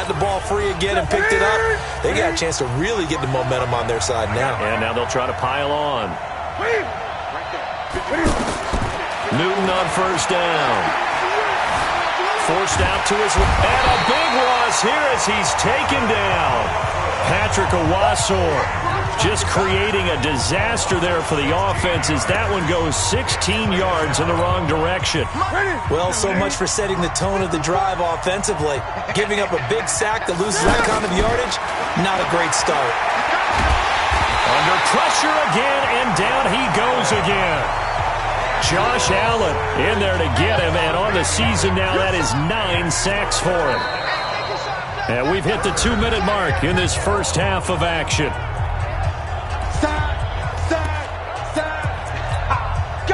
got the ball free again and picked it up. They got a chance to really get the momentum on their side now. And now they'll try to pile on. Newton on first down. Forced out to his left. And a big loss here as he's taken down. Patrick Owasor just creating a disaster there for the offense as that one goes 16 yards in the wrong direction. Well, so much for setting the tone of the drive offensively. Giving up a big sack that loses that kind of yardage, not a great start. Under pressure again, and down he goes again. Josh Allen in there to get him, and on the season now, that is 9 sacks for him. And we've hit the 2-minute mark in this first half of action.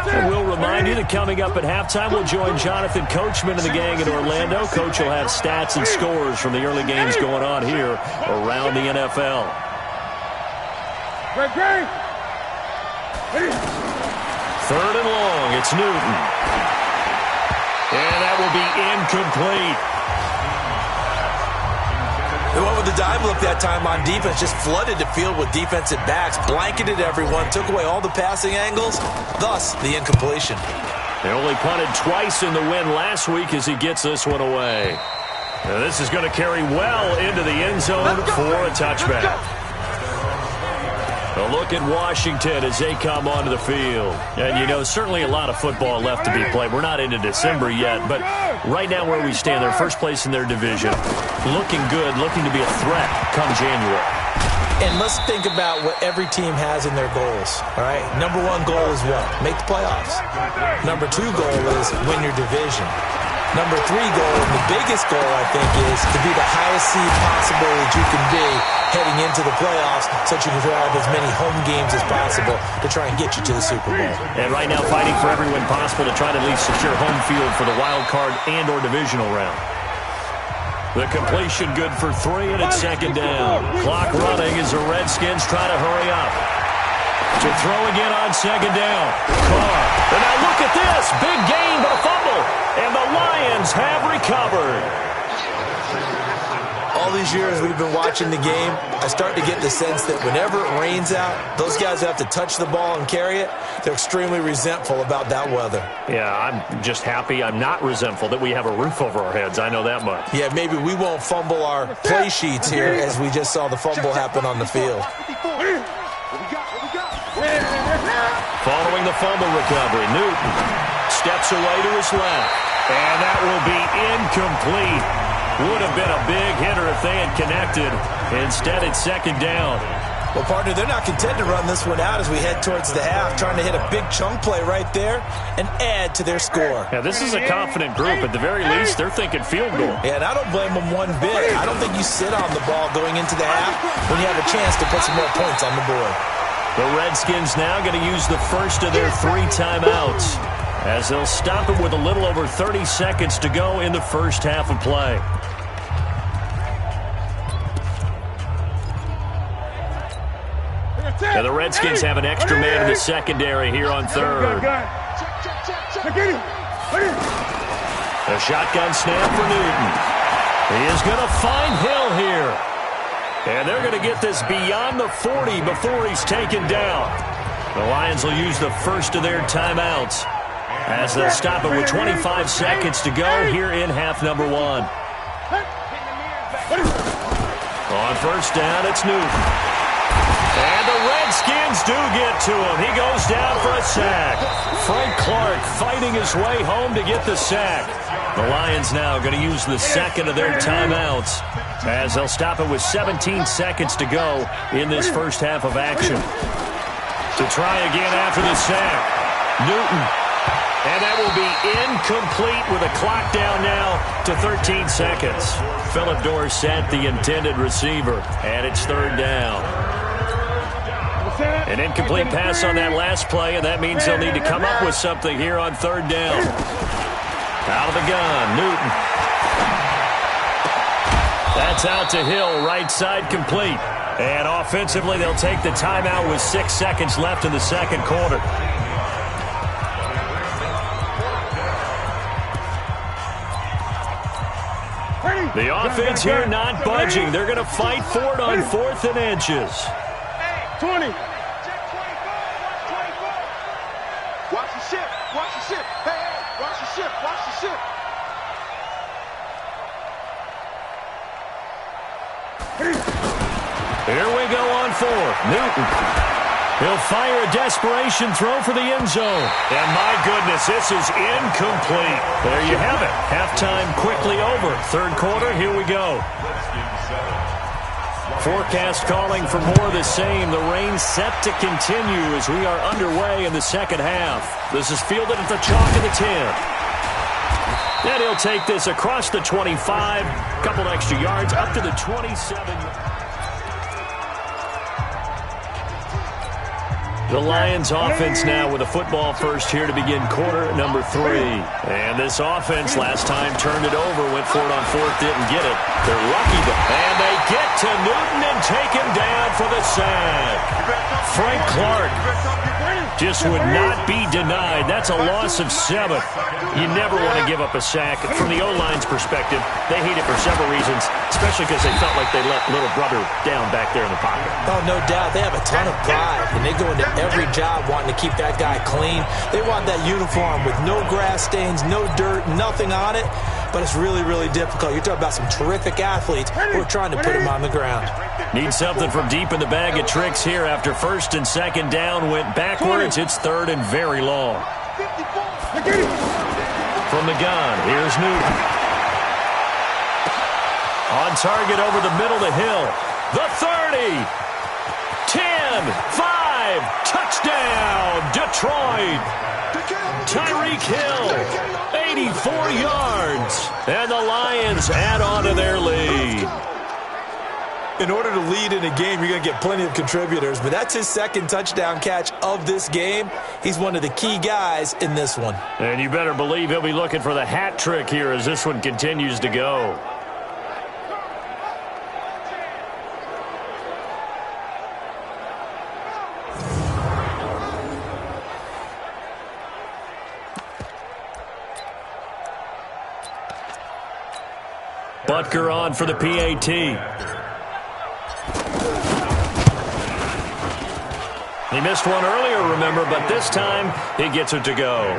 And we'll remind you that coming up at halftime, we'll join Jonathan Coachman and the gang in Orlando. Coach will have stats and scores from the early games going on here around the NFL. Third and long, it's Newton. And that will be incomplete. They went with the dive look that time on defense, just flooded the field with defensive backs, blanketed everyone, took away all the passing angles, thus the incompletion. They only punted twice in the win last week as he gets this one away. Now this is going to carry well into the end zone for a touchback. A look at Washington as they come onto the field. And, you know, certainly a lot of football left to be played. We're not into December yet, but right now where we stand, they're first place in their division. Looking good, looking to be a threat come January. And let's think about what every team has in their goals, all right? Number one goal is what? Make the playoffs. Number two goal is win your division. Number three goal, and the biggest goal, I think, is to be the highest seed possible that you can be heading into the playoffs so that you can have as many home games as possible to try and get you to the Super Bowl. And right now fighting for every win possible to try to at least secure home field for the wild card and or divisional round. The completion good for 3, and it's second down. Clock running as the Redskins try to hurry up. To throw again on second down. Carr. And now look at this. Big gain, but a fumble. And the Lions have recovered. All these years we've been watching the game, I start to get the sense that whenever it rains out, those guys who have to touch the ball and carry it, they're extremely resentful about that weather. Yeah, I'm just happy I'm not resentful that we have a roof over our heads. I know that much. Yeah, maybe we won't fumble our play sheets here as we just saw the fumble happen on the field. Following the fumble recovery, Newton steps away to his left. And that will be incomplete. Would have been a big hitter if they had connected. Instead, it's second down. Well, partner, they're not content to run this one out as we head towards the half, trying to hit a big chunk play right there and add to their score. Yeah, this is a confident group. At the very least, they're thinking field goal. Yeah, and I don't blame them one bit. I don't think you sit on the ball going into the half when you have a chance to put some more points on the board. The Redskins now going to use the first of their 3 timeouts as they'll stop it with a little over 30 seconds to go in the first half of play. Now the Redskins have an extra man in the secondary here on third. A shotgun snap for Newton. He is going to find Hill here. And they're going to get this beyond the 40 before he's taken down. The Lions will use the first of their timeouts as they'll stop it with 25 seconds to go here in half number 1. On first down, it's Newton. And the Redskins do get to him. He goes down for a sack. Frank Clark fighting his way home to get the sack. The Lions now going to use the second of their timeouts as they'll stop it with 17 seconds to go in this first half of action. To try again after the sack. Newton. And that will be incomplete with a clock down now to 13 seconds. Phillip Dorsett, the intended receiver, and it's third down. An incomplete pass on that last play, and that means they'll need to come up with something here on third down. Out of the gun, Newton. That's out to Hill, right side complete. And offensively, they'll take the timeout with 6 seconds left in the second quarter. The offense here not budging. They're going to fight for it on 4th and inches. 20. Watch the ship. Watch the ship. Hey, watch the ship. Watch the ship. Here we go on 4th. Newton. He'll fire a desperation throw for the end zone. And my goodness, this is incomplete. There you have it. Halftime quickly over. 3rd quarter, here we go. Forecast calling for more of the same. The rain set to continue as we are underway in the 2nd half. This is fielded at the chalk of the 10. And he'll take this across the 25. Couple extra yards up to the 27. The Lions offense now with a football first here to begin quarter number 3. And this offense last time turned it over, went for it on 4th, didn't get it. They're lucky though. And they get to Newton and take him down for the sack. Frank Clark just would not be denied. That's a loss of 7. You never want to give up a sack. From the O-line's perspective, they hate it for several reasons, especially because they felt like they let little brother down back there in the pocket. Oh, no doubt. They have a ton of pride, and they go into every job wanting to keep that guy clean. They want that uniform with no grass stains, no dirt, nothing on it. But it's really, really difficult. You're talking about some terrific athletes who are trying to put him on the ground. Need something from deep in the bag of tricks here after 1st and 2nd down went backwards. It's 3rd and very long. From the gun, here's Newton. On target over the middle of the hill. The 30. 10, 5, touchdown, Detroit. Tyreek Hill, 84 yards. And the Lions add on to their lead. In order to lead in a game, you're going to get plenty of contributors, but that's his 2nd touchdown catch of this game. He's one of the key guys in this one. And you better believe he'll be looking for the hat trick here as this one continues to go. Butker on for the PAT. He missed one earlier, remember, but this time he gets it to go.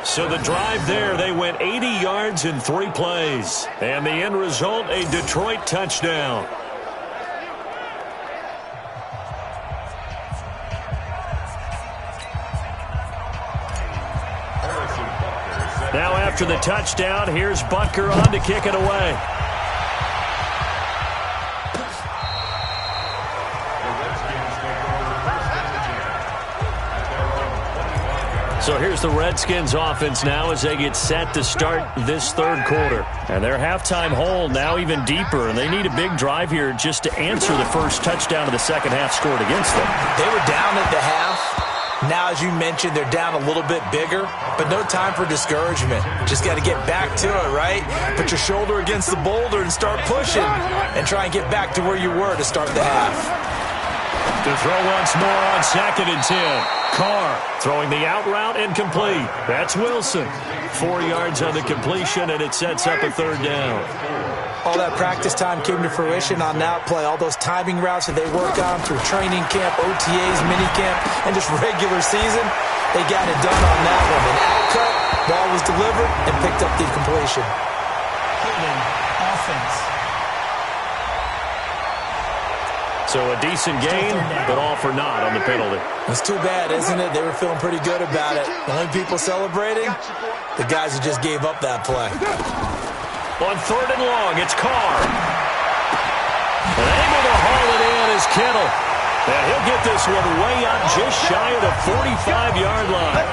So the drive there, they went 80 yards in 3 plays. And the end result, a Detroit touchdown. Now after the touchdown, here's Butker on to kick it away. So here's the Redskins offense now as they get set to start this 3rd quarter. And their halftime hole now even deeper, and they need a big drive here just to answer the first touchdown of the 2nd half scored against them. They were down at the half. Now, as you mentioned, they're down a little bit bigger, but no time for discouragement. Just got to get back to it, right? Put your shoulder against the boulder and start pushing and try and get back to where you were to start the half. To throw once more on 2nd and 10. Carr throwing the out route incomplete. That's Wilson. 4 yards on the completion, and it sets up a 3rd down. All that practice time came to fruition on that play. All those timing routes that they work on through training camp, OTAs, minicamp, and just regular season, they got it done on that one. An out cut, ball was delivered, and picked up the completion. Offense. So a decent gain, but all for naught on the penalty. It's too bad, isn't it? They were feeling pretty good about it. The only people celebrating, the guys who just gave up that play. On 3rd and long, it's Carr. And able to haul it in is Kittle. And he'll get this one way up just shy of the 45-yard line.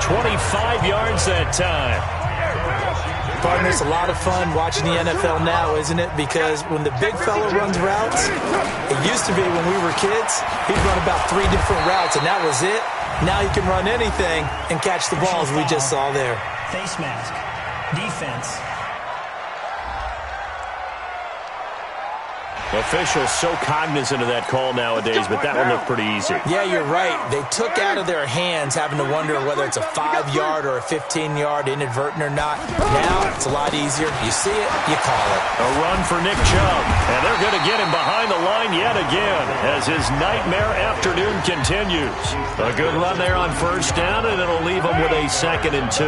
25 yards that time. Partner, it's a lot of fun watching the NFL now, isn't it? Because when the big fella runs routes, it used to be when we were kids, he'd run about 3 different routes, and that was it. Now he can run anything and catch the balls we just saw there. Face mask. Defense. Officials so cognizant of that call nowadays, but that one looked pretty easy. Yeah, you're right. They took out of their hands having to wonder whether it's a 5-yard or a 15-yard, inadvertent or not. Now it's a lot easier. You see it, you call it. A run for Nick Chubb, and they're going to get him behind the line yet again as his nightmare afternoon continues. A good run there on first down, and it'll leave him with a 2nd and 2.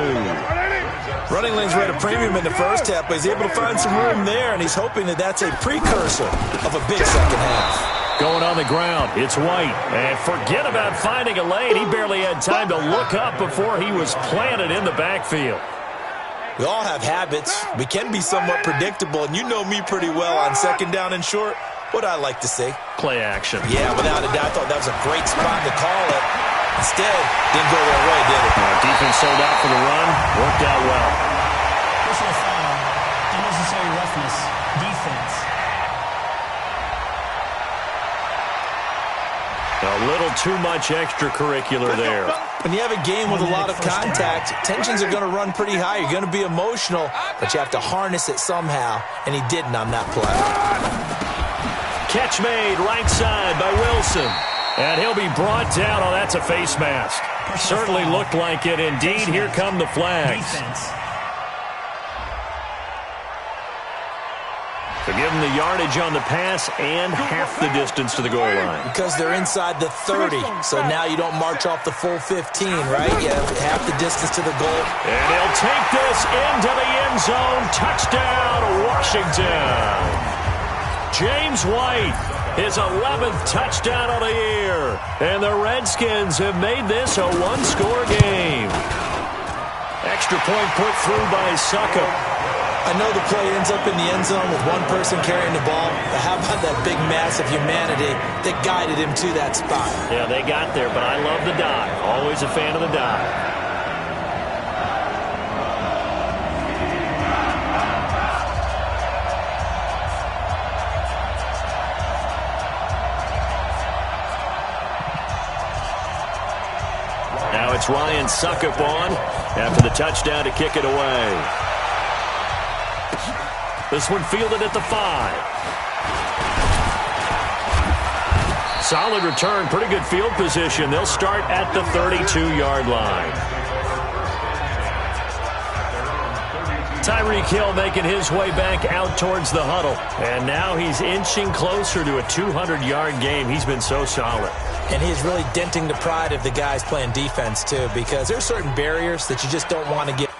Running lanes were at a premium in the first half, but he's able to find some room there, and he's hoping that that's a precursor of a big second half. Going on the ground, it's White. And forget about finding a lane. He barely had time to look up before he was planted in the backfield. We all have habits. We can be somewhat predictable, and you know me pretty well on second down and short. What I like to say? Play action. Yeah, without a doubt, I thought that was a great spot to call it. Instead, didn't go their way, did it? Defense sold out for the run. Worked out well. Personal foul. Unnecessary roughness. Defense. A little too much extracurricular there. When you have a game with a lot of contact, tensions are going to run pretty high. You're going to be emotional, but you have to harness it somehow, and he didn't on that play. Catch made right side by Wilson. And he'll be brought down. Oh, that's a face mask. Certainly looked like it. Indeed, here come the flags. To give them the yardage on the pass and half the distance to the goal line. Because they're inside the 30, so now you don't march off the full 15, right? You have half the distance to the goal. And he'll take this into the end zone. Touchdown, Washington. James White, his 11th touchdown of the year. And the Redskins have made this a one-score game. Extra point put through by Succop. I know the play ends up in the end zone with one person carrying the ball, but how about that big mass of humanity that guided him to that spot? Yeah, they got there, but I love the dive. Always a fan of the dive. Now it's Ryan Succop on after the touchdown to kick it away. This one fielded at the 5. Solid return, pretty good field position. They'll start at the 32-yard line. Tyreek Hill making his way back out towards the huddle. And now he's inching closer to a 200-yard game. He's been so solid. And he's really denting the pride of the guys playing defense, too, because there's certain barriers that you just don't want to get.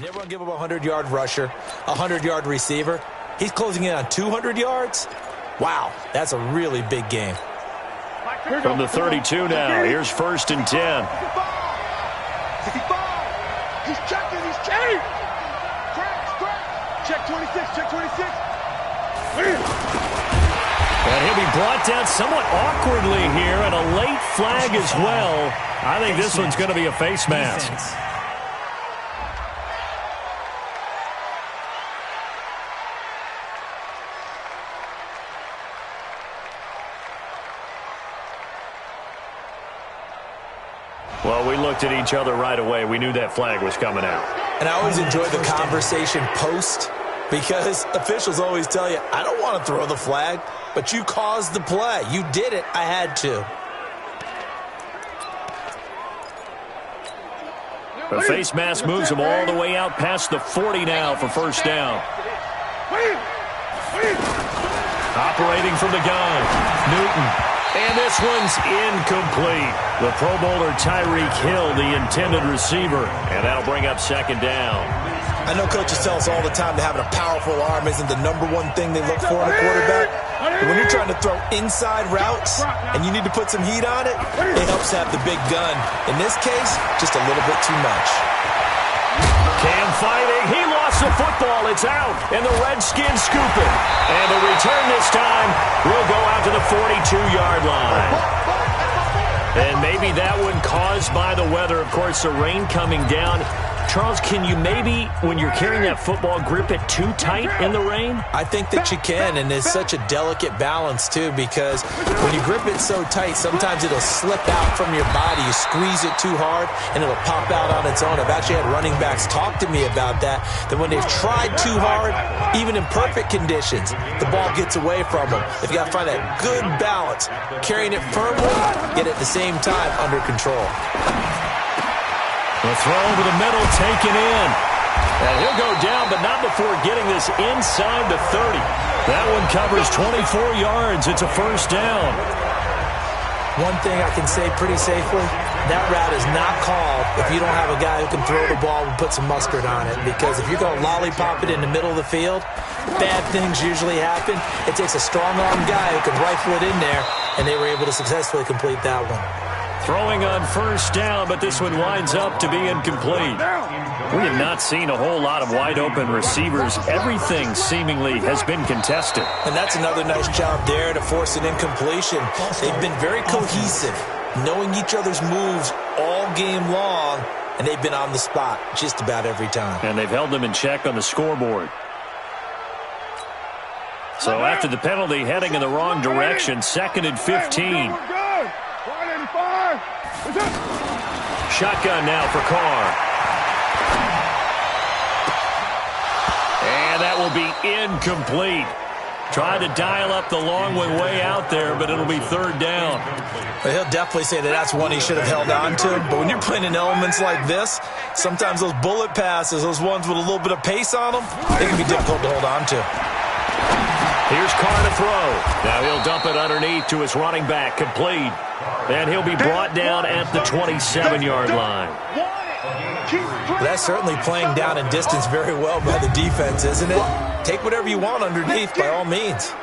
Never want to give up a 100-yard rusher, a 100-yard receiver. He's closing in on 200 yards. Wow, that's a really big game. From the 32 now, here's 1st and 10. 55. He's checking, he's checking. Check 26, check 26. And he'll be brought down somewhat awkwardly here, and a late flag as well. I think this one's going to be a face mask. Well, we looked at each other right away. We knew that flag was coming out. And I always enjoy the conversation post because officials always tell you, I don't want to throw the flag, but you caused the play. You did it. I had to. The face mask moves him all the way out past the 40 now for first down. Operating from the gun, Newton. And this one's incomplete. The Pro Bowler Tyreek Hill, the intended receiver. And that'll bring up 2nd down. I know coaches tell us all the time that having a powerful arm isn't the #1 thing they look for in a quarterback. But when you're trying to throw inside routes and you need to put some heat on it, it helps to have the big gun. In this case, just a little bit too much. Cam fighting. He lost. lost the football. It's out, and the Redskins scoop it. And the return this time will go out to the 42-yard line. And maybe that one caused by the weather. Of course, the rain coming down. Charles, can you maybe, when you're carrying that football, grip it too tight in the rain? I think that you can, and it's such a delicate balance, too, because when you grip it so tight, sometimes it'll slip out from your body. You squeeze it too hard, and it'll pop out on its own. I've actually had running backs talk to me about that when they've tried too hard, even in perfect conditions, the ball gets away from them. They've got to find that good balance, carrying it firmly, yet at the same time under control. The throw over the middle, taken in. And he'll go down, but not before getting this inside the 30. That one covers 24 yards. It's a first down. One thing I can say pretty safely, that route is not called if you don't have a guy who can throw the ball and put some mustard on it. Because if you're going to lollipop it in the middle of the field, bad things usually happen. It takes a strong-armed guy who can rifle it in there, and they were able to successfully complete that one. Throwing on first down, but this one winds up to be incomplete. We have not seen a whole lot of wide-open receivers. Everything seemingly has been contested. And that's another nice job there to force an incompletion. They've been very cohesive, knowing each other's moves all game long, and they've been on the spot just about every time. And they've held them in check on the scoreboard. So after the penalty, heading in the wrong direction, 2nd and 15. Shotgun now for Carr. And that will be incomplete. Tried to dial up the long one way out there, but it'll be 3rd down. Well, he'll definitely say that that's one he should have held on to. But when you're playing in elements like this, sometimes those bullet passes, those ones with a little bit of pace on them, they can be difficult to hold on to. Here's Carr to throw. Now he'll dump it underneath to his running back. Complete. And he'll be brought down at the 27-yard line. That's certainly playing down in distance very well by the defense, isn't it? Take whatever you want underneath by all means.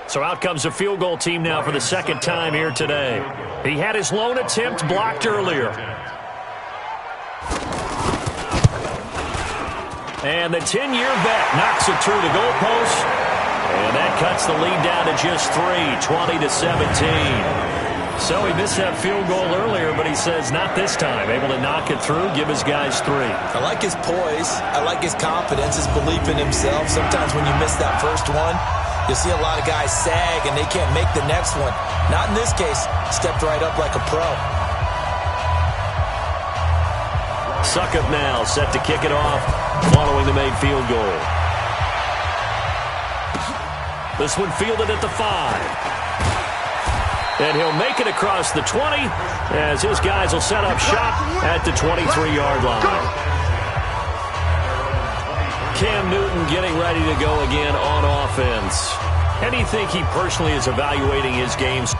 So out comes the field goal team now for the 2nd time here today. He had his lone attempt blocked earlier. And the 10-year vet knocks it through the goalpost. And that cuts the lead down to just 3, 20-17. So he missed that field goal earlier, but he says not this time. Able to knock it through, give his guys 3. I like his poise. I like his confidence, his belief in himself. Sometimes when you miss that first one, you'll see a lot of guys sag and they can't make the next one. Not in this case. Stepped right up like a pro. Suckup now set to kick it off following the made field goal. This one fielded at the 5. And he'll make it across the 20 as his guys will set up shop at the 23-yard line. Cam Newton getting ready to go again on offense. How do you think he personally is evaluating his games?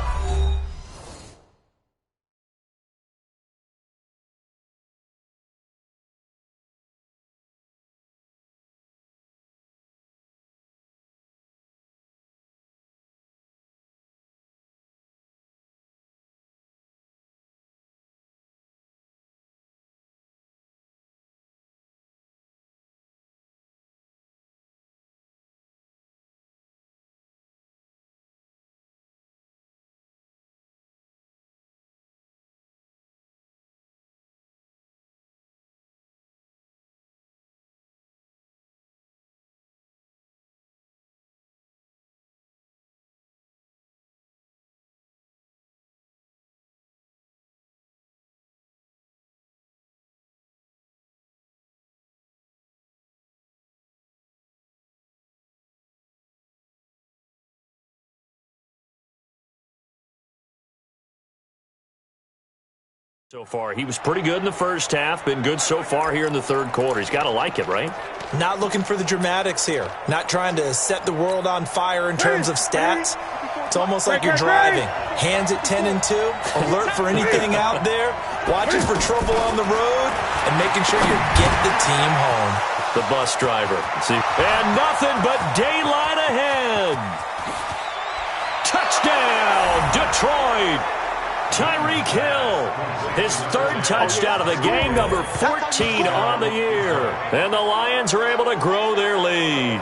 So far, he was pretty good in the first half, been good so far here in the 3rd quarter. He's got to like it, right? Not looking for the dramatics here. Not trying to set the world on fire in terms of stats. It's almost like you're driving. Hands at 10 and 2, alert for anything out there, watching for trouble on the road, and making sure you get the team home. The bus driver. See, and nothing but daylight ahead. Touchdown, Detroit. Tyreek Hill. His third touchdown of the game, number 14 on the year. And the Lions are able to grow their lead.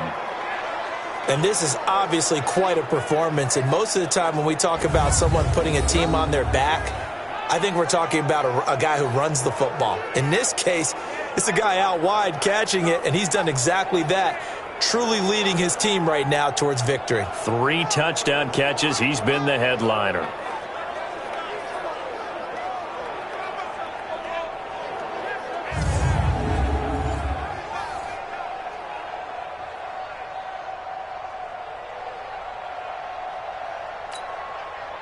And this is obviously quite a performance. And most of the time when we talk about someone putting a team on their back, I think we're talking about a guy who runs the football. In this case, it's a guy out wide catching it, and he's done exactly that, truly leading his team right now towards victory. 3 touchdown catches. He's been the headliner.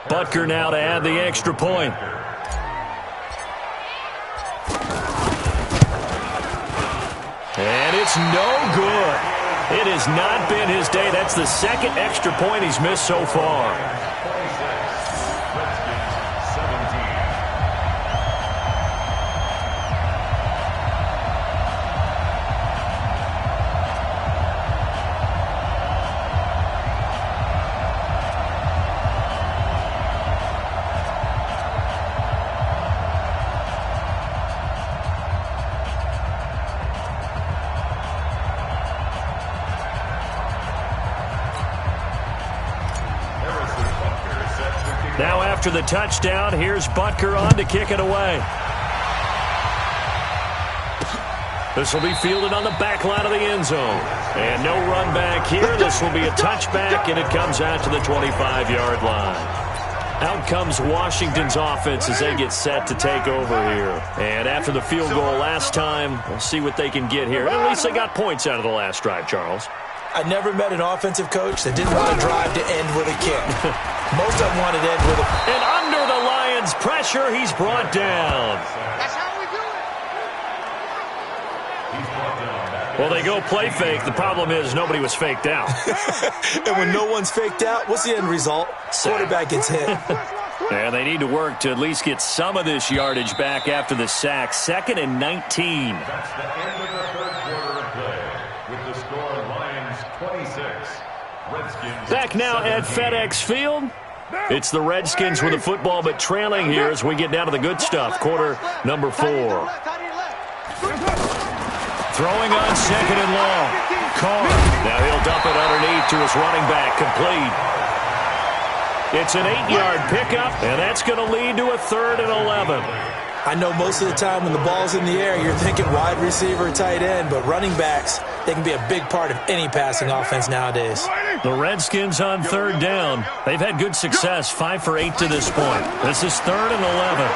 Butker now to add the extra point. And it's no good. It has not been his day. That's the second extra point he's missed so far. Now after the touchdown, here's Butker on to kick it away. This will be fielded on the back line of the end zone. And no run back here. This will be a touchback, and it comes out to the 25-yard line. Out comes Washington's offense as they get set to take over here. And after the field goal last time, we'll see what they can get here. At least they got points out of the last drive, Charles. I never met an offensive coach that didn't want to drive to end with a kick. Most of them wanted to end with a... And under the Lions' pressure, he's brought down. That's how we do it. Well, they go play fake. The problem is nobody was faked out. And when no one's faked out, what's the end result? Quarterback gets hit. And they need to work to at least get some of this yardage back after the sack. 2nd and 19. That's the end of the third quarter of play. With the score, Lions 26, Redskins. Back now at FedEx Field. It's the Redskins with the football, but trailing here as we get down to the good stuff. Quarter number 4. Throwing on 2nd and long. Carr. Now he'll dump it underneath to his running back. Complete. It's an 8-yard pickup, and that's going to lead to a 3rd and 11. I know most of the time when the ball's in the air, you're thinking wide receiver, tight end, but running backs, they can be a big part of any passing offense nowadays. The Redskins on 3rd down. They've had good success, 5 for 8 to this point. This is 3rd and 11.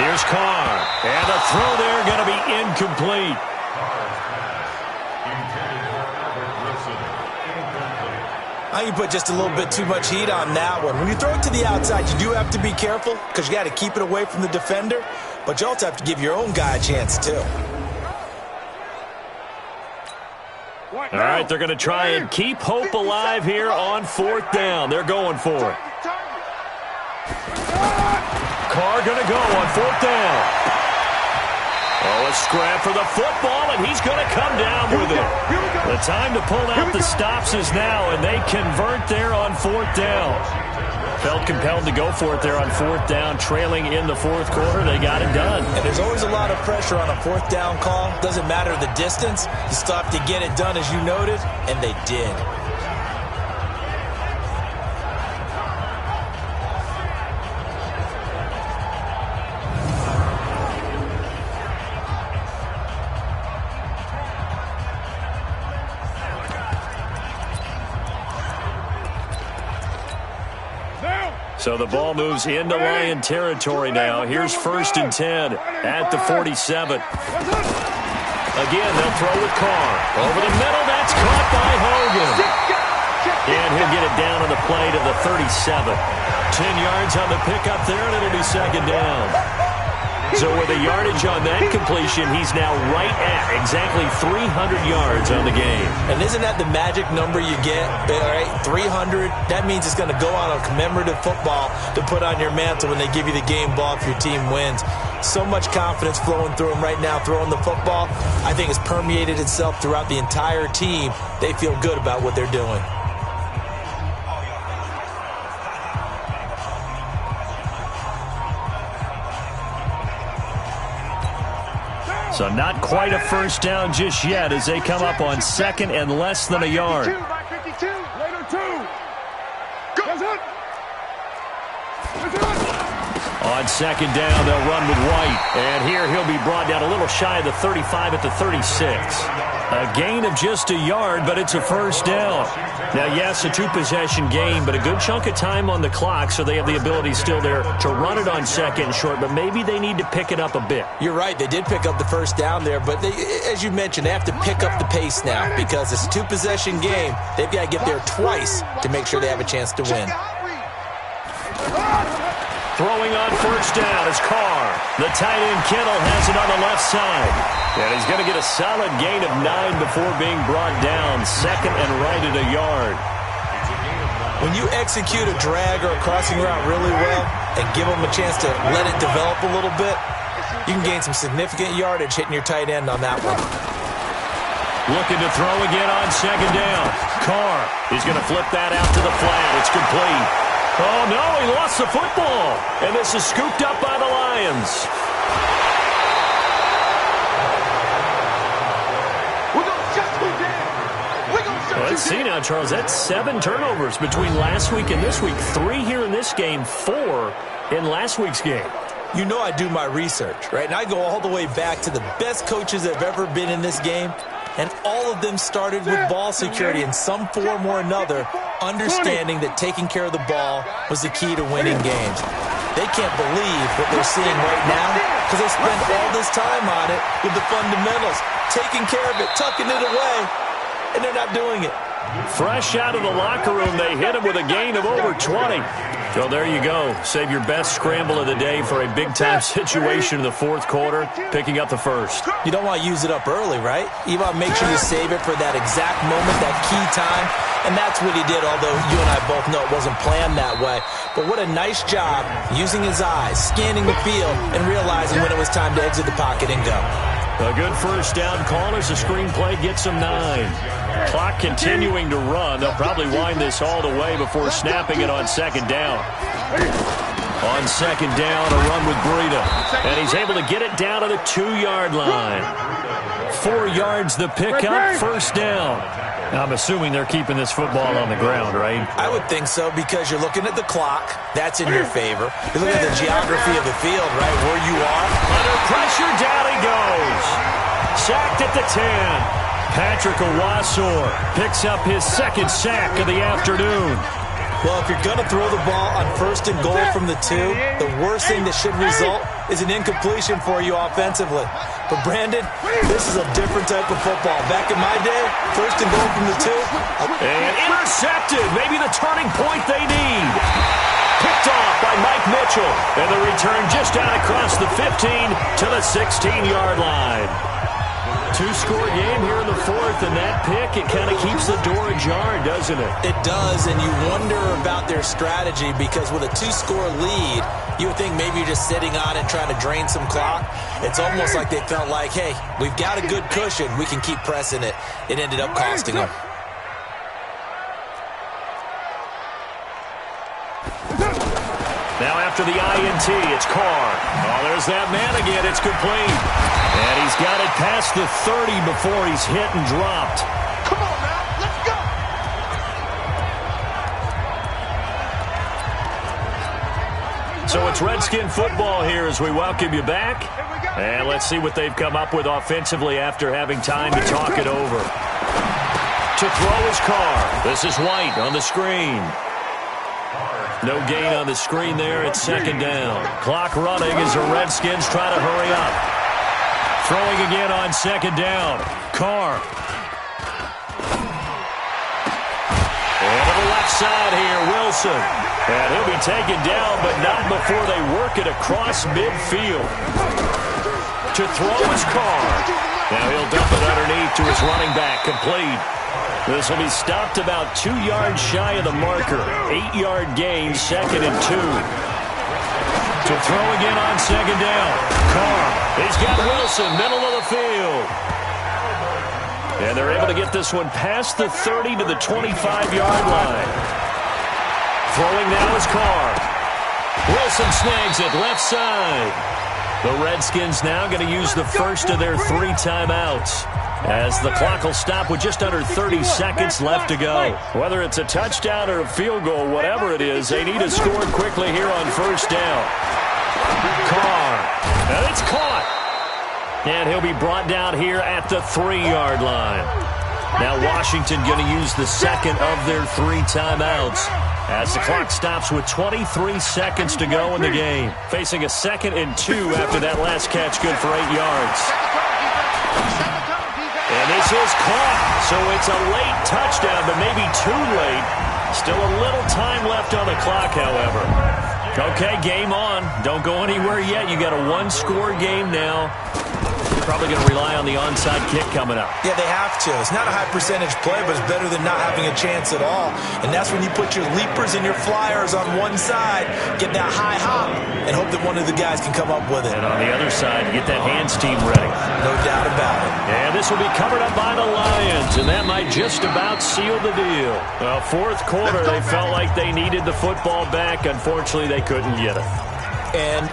Here's Carr. And the throw there going to be incomplete. I think you put just a little bit too much heat on that one. When you throw it to the outside, you do have to be careful because you got to keep it away from the defender, but you also have to give your own guy a chance too. All right, they're going to try and keep hope alive here on 4th down. They're going for it. Carr going to go on 4th down. Oh, a scrap for the football, and he's going to come down with it. The time to pull out the stops is now, and they convert there on 4th down. Felt compelled to go for it there on 4th down, trailing in the 4th quarter. They got it done. And there's always a lot of pressure on a 4th down call. Doesn't matter the distance. You still have to get it done, as you noted, and they did. So the ball moves into Lion territory now. Here's 1st and 10 at the 47. Again, they'll throw with Carr. Over the middle, that's caught by Hogan. And he'll get it down on the play to the 37. 10 yards on the pickup there, and it'll be 2nd down. So with the yardage on that completion, he's now right at exactly 300 yards on the game. And isn't that the magic number you get, right? 300. That means it's going to go on a commemorative football to put on your mantle when they give you the game ball if your team wins. So much confidence flowing through him right now, throwing the football. I think it's permeated itself throughout the entire team. They feel good about what they're doing. So not quite a first down just yet as they come up on second and less than a yard. On second down, they'll run with White. And here he'll be brought down a little shy of the 35 at the 36. A gain of just a yard, but it's a first down. Now, yes, a two-possession game, but a good chunk of time on the clock, so they have the ability still there to run it on second and short, but maybe they need to pick it up a bit. You're right. They did pick up the first down there, but as you mentioned, they have to pick up the pace now because it's a two-possession game. They've got to get there twice to make sure they have a chance to win. Throwing on first down is Carr. The tight end Kittle has it on the left side. And he's going to get a solid gain of 9 before being brought down. Second and right at a yard. When you execute a drag or a crossing route really well and give them a chance to let it develop a little bit, you can gain some significant yardage hitting your tight end on that one. Looking to throw again on second down. Carr, he's going to flip that out to the flat. It's complete. Oh, no, he lost the football. And this is scooped up by the Lions. Let's see now, Charles. That's 7 turnovers between last week and this week. 3 here in this game, 4 in last week's game. You know I do my research, right? And I go all the way back to the best coaches that have ever been in this game. And all of them started with ball security in some form or another, understanding that taking care of the ball was the key to winning games. They can't believe what they're seeing right now because they spent all this time on it with the fundamentals, taking care of it, tucking it away, and they're not doing it. Fresh out of the locker room, they hit him with a gain of over 20. So there you go. Save your best scramble of the day for a big-time situation in the fourth quarter, picking up the first. You don't want to use it up early, right? You want to make sure you save it for that exact moment, that key time, and that's what he did, although you and I both know it wasn't planned that way. But what a nice job using his eyes, scanning the field, and realizing when it was time to exit the pocket and go. A good first down call as the screenplay gets them 9. Clock continuing to run. They'll probably wind this all the way before snapping it on second down. On second down, a run with Breida. And he's able to get it down to the 2-yard line. 4 yards the pickup, first down. I'm assuming they're keeping this football on the ground, right? I would think so because you're looking at the clock. That's in your favor. You're looking at the geography of the field, right, where you are. Under pressure, down he goes. Sacked at the 10. Patrick Owasor picks up his second sack of the afternoon. Well, if you're going to throw the ball on first and goal from the 2, the worst thing that should result is an incompletion for you offensively. But, Brandon, this is a different type of football. Back in my day, first and goal from the 2. And intercepted. Maybe the turning point they need. Picked off by Mike Mitchell. And the return just out across the 15 to the 16-yard line. 2-score game here in the fourth, and that pick, it kind of keeps the door ajar, doesn't it? It does, and you wonder about their strategy because with a 2-score lead, you would think maybe you're just sitting on it trying to drain some clock. It's almost like they felt like, hey, we've got a good cushion. We can keep pressing it. It ended up costing them. Now after the INT, it's Carr. Oh, there's that man again. It's complete. And he's got it past the 30 before he's hit and dropped. Come on now, let's go. So it's Redskin football here as we welcome you back. And let's see what they've come up with offensively after having time to talk it over. To throw is Carr. This is White on the screen. No gain on the screen there. It's second down. Clock running as the Redskins try to hurry up. Throwing again on second down. Carr. And to the left side here, Wilson. And he'll be taken down, but not before they work it across midfield. To throw is Carr. Now he'll dump it underneath to his running back, complete. This will be stopped about 2 yards shy of the marker. 8-yard gain, second and 2. To throw again on second down. Carr. He's got Wilson, middle of the field. And they're able to get this one past the 30 to the 25-yard line. Throwing now is Carr. Wilson snags it left side. The Redskins now going to use the first of their 3 timeouts, as the clock will stop with just under 30 seconds left to go. Whether it's a touchdown or a field goal, whatever it is, they need to score quickly here on first down. Carr, and it's caught. And he'll be brought down here at the 3-yard line. Now Washington going to use the second of their 3 timeouts, as the clock stops with 23 seconds to go in the game. Facing a 2nd and 2 after that last catch, good for 8 yards. And this is caught, so it's a late touchdown, but maybe too late. Still a little time left on the clock, however. Okay, game on. Don't go anywhere yet. You got a 1-score game now. Probably going to rely on the onside kick coming up. Yeah, they have to. It's not a high percentage play, but it's better than not having a chance at all. And that's when you put your leapers and your flyers on one side, get that high hop, and hope that one of the guys can come up with it. And on the other side, get that hands team ready. No doubt about it. And this will be covered up by the Lions, and that might just about seal the deal. Well, 4th quarter, they felt like they needed the football back. Unfortunately, they couldn't get it. And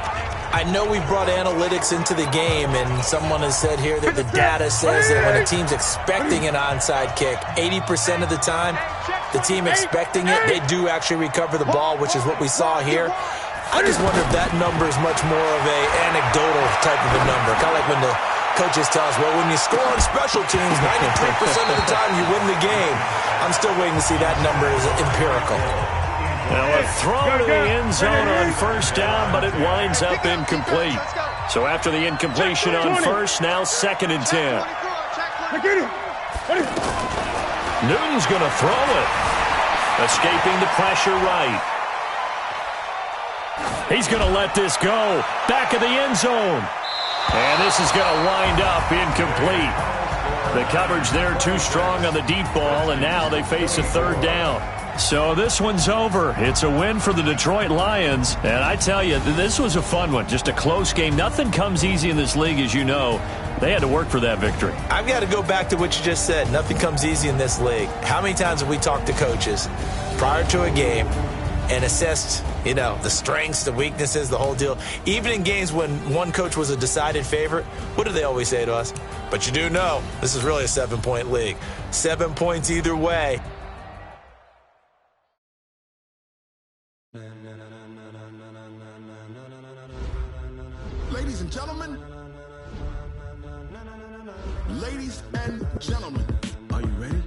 I know we brought analytics into the game, and someone has said here that the data says that when a team's expecting an onside kick, 80% of the time, the team expecting it, they do actually recover the ball, which is what we saw here. I just wonder if that number is much more of a anecdotal type of a number. Kind of like when the coaches tell us, well, when you score on special teams, 93% of the time you win the game. I'm still waiting to see that number is empirical. Now a throw to the end zone on first down, but it winds up incomplete. So after the incompletion on first, now 2nd and 10. Newton's going to throw it. Escaping the pressure right. He's going to let this go. Back of the end zone. And this is going to wind up incomplete. The coverage there too strong on the deep ball, and now they face a 3rd down. So this one's over. It's a win for the Detroit Lions. And I tell you, this was a fun one. Just a close game. Nothing comes easy in this league, as you know. They had to work for that victory. I've got to go back to what you just said. Nothing comes easy in this league. How many times have we talked to coaches prior to a game and assessed, the strengths, the weaknesses, the whole deal? Even in games when one coach was a decided favorite, what do they always say to us? But you do know, this is really a 7-point league. 7 points either way. Ladies and gentlemen, are you ready?